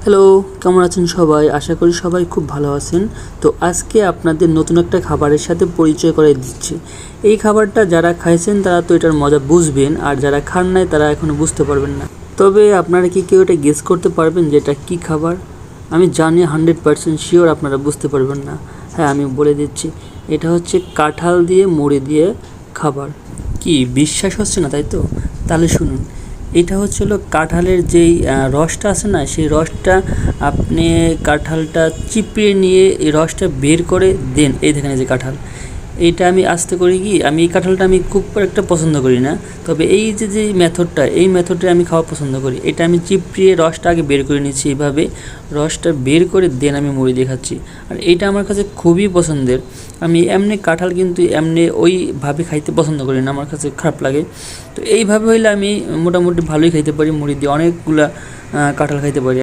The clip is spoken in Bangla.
হ্যালো, কেমন আছেন সবাই? আশা করি সবাই খুব ভালো আছেন। তো আজকে আপনাদের নতুন একটা খাবারের সাথে পরিচয় করিয়ে দিচ্ছি। এই খাবারটা যারা খাইছেন তারা তো এটার মজা বুঝবেন, আর যারা খান নাই তারা এখনো বুঝতে পারবেন না। তবে আপনারা কি কেউ এটা গেস করতে পারবেন যে এটা কী খাবার? আমি জানি 100% শিওর আপনারা বুঝতে পারবেন না। হ্যাঁ, আমি বলে দিচ্ছি, এটা হচ্ছে কাঁঠাল দিয়ে মুড়ি দিয়ে খাবার। কি বিশ্বাস হচ্ছে না, তাই তো? তাহলে শুনুন, এটা হচ্ছে হলো কাঁঠালের যেই রসটা আছে না, সেই রসটা আপনি কাঁঠালটা চিপিয়ে নিয়ে এই রসটা বের করে দেন। এই দেখেন, এই যে কাঁঠাল, এইটা আমি আস্তে করি কি, আমি এই কাঁঠালটা আমি খুব একটা পছন্দ করি না, তবে এই যে মেথডটা, এই মেথডটা আমি খাওয়া পছন্দ করি। এটা আমি চিপড়িয়ে রসটা আগে বের করে নিচ্ছি, এইভাবে রসটা বের করে দেন আমি মুড়ি দিয়ে খাচ্ছি। আর এইটা আমার কাছে খুবই পছন্দের। আমি এমনি কাঁঠাল কিন্তু এমনি ওইভাবে খাইতে পছন্দ করি না, আমার কাছে খারাপ লাগে। তো এইভাবে হইলে আমি মোটামুটি ভালোই খাইতে পারি, মুড়ি দিয়ে অনেকগুলা কাঁঠাল খাইতে পারি।